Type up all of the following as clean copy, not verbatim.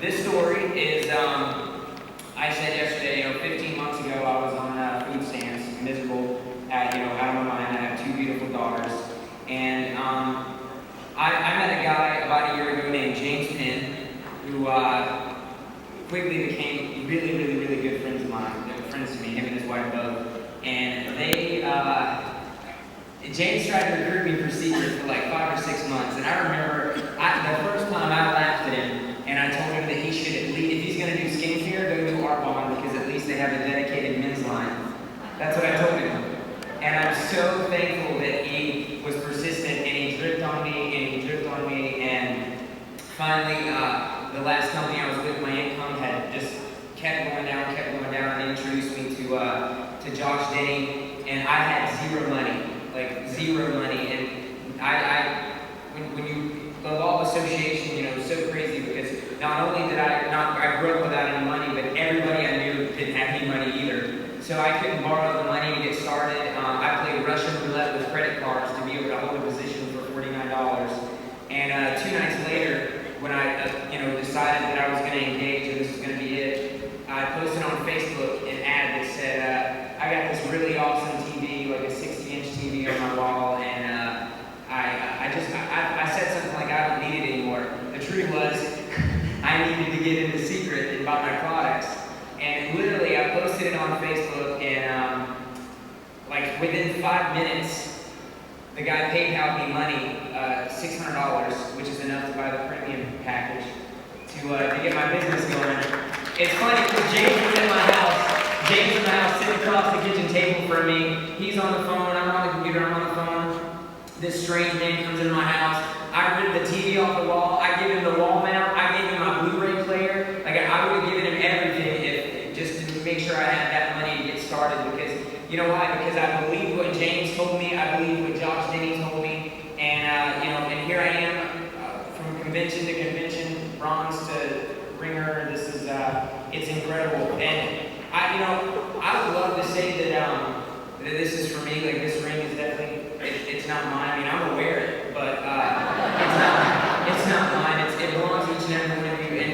this story is, I said yesterday, 15 months ago, I was on food stamps, miserable, out of my mind. I have 2 beautiful daughters, and I met a guy about a year ago named James Penn, who quickly became really, really, really good friends of mine. They were friends to me, him and his wife both, and James tried to recruit me for Secret for like 5 or 6 months, and I remember the first time I laughed at him, and I told him that he should at least, if he's going to do skincare, go to Arbonne, because at least they have a dedicated men's line. That's what I told him. And I'm so thankful that he was persistent, and he dripped on me, and finally, the last company I was with, my income had just kept going down, and he introduced me to Josh Denny, and I had zero money. And when you, the law of association, is so crazy, because not only did I grew up without any money, but everybody I knew didn't have any money either. So I couldn't borrow the money to get started. I played Russian roulette with credit cards to be able to hold a position for $49. And 2 nights later, when I decided that I was going to engage and this was going to be it, I posted on Facebook an ad that said, I got this really awesome TV, like a 60-inch TV on my wall, and I said something like, I don't need it anymore. The truth was, I needed to get into Secret and buy my products. And literally, I posted it on Facebook, and like within 5 minutes, the guy PayPal'd me money, $600, which is enough to buy the premium package to get my business going. It's funny because James was in my house. James in my house, sitting across the kitchen table from me. He's on the phone. I'm on the computer. I'm on the phone. This strange man comes into my house. I ripped the TV off the wall. I gave him the wall mount. I gave him my Blu-ray player. Like I would have given him everything if just to make sure I had that money to get started. Because you know why? Because I believed what James told me. I believed what Josh Denny told me. And and here I am, from convention to convention, bronze to ringer. This is it's incredible. And I would love to say that this is for me. Like this ring is definitely. It's not mine. I mean, I'm gonna wear it, but it's not mine. It belongs to each and every one of you. And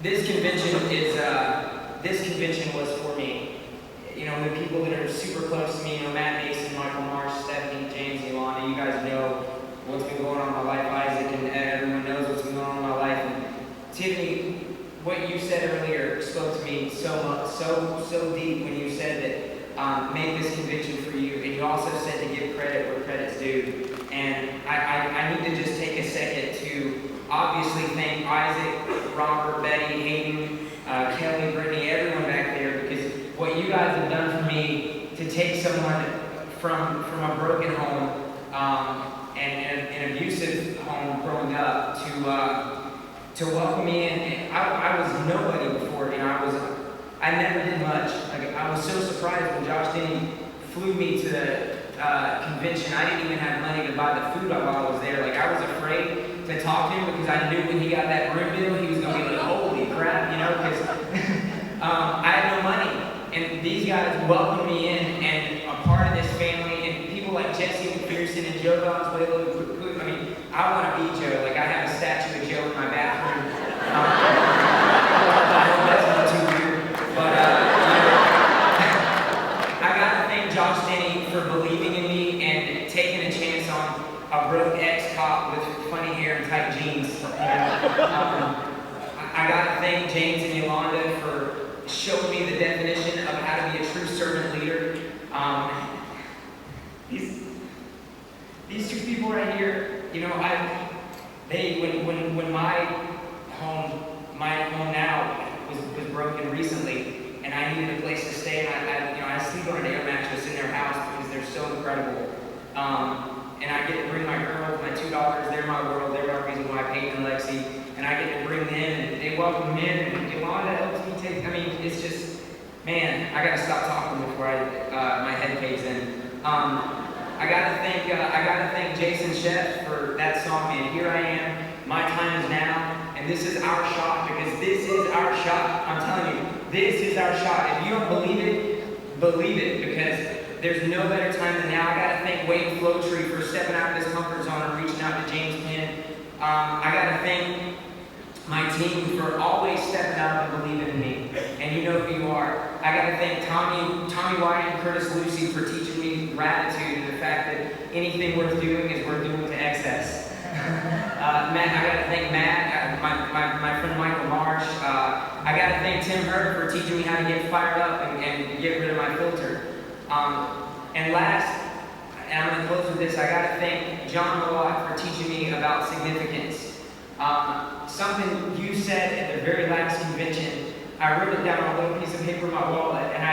this convention was for me. The people that are super close to me. Matt Mason, Michael Marsh, Stephanie, James, Yolanda. You guys know what's been going on in my life. Isaac, and everyone knows what's been going on in my life. And Tiffany, what you said earlier spoke to me so much, so deep when you said that make this convention for you, and you also said to give credit where credit's due. And I need to just take a second to obviously thank Isaac, Robert, Betty, Hayden, Kelly, Brittany, everyone back there, because what you guys have done for me to take someone from a broken home and an abusive home growing up to welcome me in. I was nobody before, I never did much. Like I was so surprised when Josh Denny flew me to the convention. I didn't even have money to buy the food while I was there. Like I was afraid to talk to him because I knew when he got that room bill, he was going to be like, holy crap, because I had no money. And these guys welcomed me in and a part of this family, and people like Jesse McPherson and Joe Valenzuela. I mean, I want to be Joe. Like I have a statue of Joe in my bathroom. That's not too weird. But I gotta thank Josh Denny for believing in me and taking a chance on a broke ex-cop with funny hair and tight jeans. I gotta thank James and Yolanda for showing me the definition of how to be a true servant leader. These 2 people right here, when my home now was broken recently, and I needed a place to stay, and I sleep on an air mattress in their house because they're so incredible. And I get to bring my girls, my 2 daughters, they're my world, they're my reason why Peyton and Lexi, and I get to bring them in, and they welcome me in, and Yolanda helps me take, it's just, man, I gotta stop talking before my head caves in. I gotta thank Jason Sheff for that song, man. Here I am, my time is now, and this is our shot, because this is our shot. I'm telling you, this is our shot. If you don't believe it, because there's no better time than now. I gotta thank Wayne Flowtree for stepping out of his comfort zone and reaching out to James Penn. I gotta thank my team for always stepping up and believing in me. And you know who you are. I got to thank Tommy White and Curtis Lucy for teaching me gratitude and the fact that anything worth doing is worth doing to excess. Matt, I got to thank Matt, my friend Michael Marsh. I got to thank Tim Hurd for teaching me how to get fired up and get rid of my filter. And last, and I'm going to close with this, I got to thank John Malott for teaching me about significance. Something you said at the very last convention, I wrote it down on a little piece of paper in my wallet, and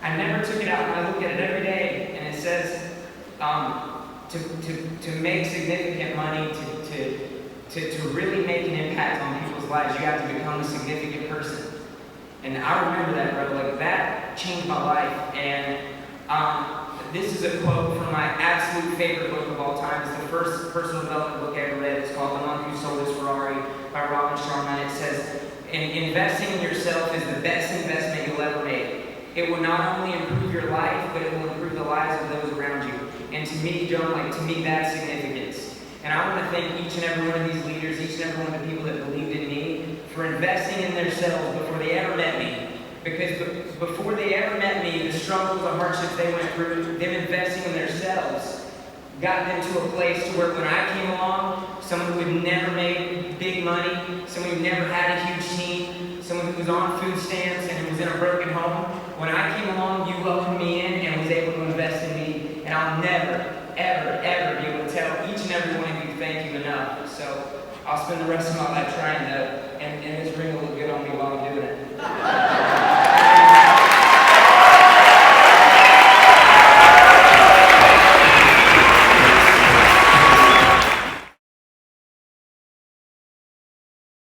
I never took it out, and I look at it every day, and it says, to make significant money, to really make an impact on people's lives, you have to become a significant person. And I remember that, bro. Like, that changed my life. And this is a quote from my absolute favorite book of all time. It's the first personal development book I ever read. It's called The Monk Who Sold His Ferrari by Robin Sharma. It says, investing in yourself is the best investment you'll ever make. It will not only improve your life, but it will improve the lives of those around you. And to me, John, to me, that's significance. And I want to thank each and every one of these leaders, each and every one of the people that believed in me, for investing in themselves before they ever met me. Because before they ever met me, the struggles, the hardships they went through, them investing in themselves, got them to a place to where when I came along, someone who had never made big money, someone who never had a huge team, someone who was on food stamps and who was in a broken home, when I came along, you welcomed me in and was able to invest in me. And I'll never, ever, ever be able to tell each and every one of you thank you enough. So I'll spend the rest of my life trying to, and this ring will look good on me while I'm doing it.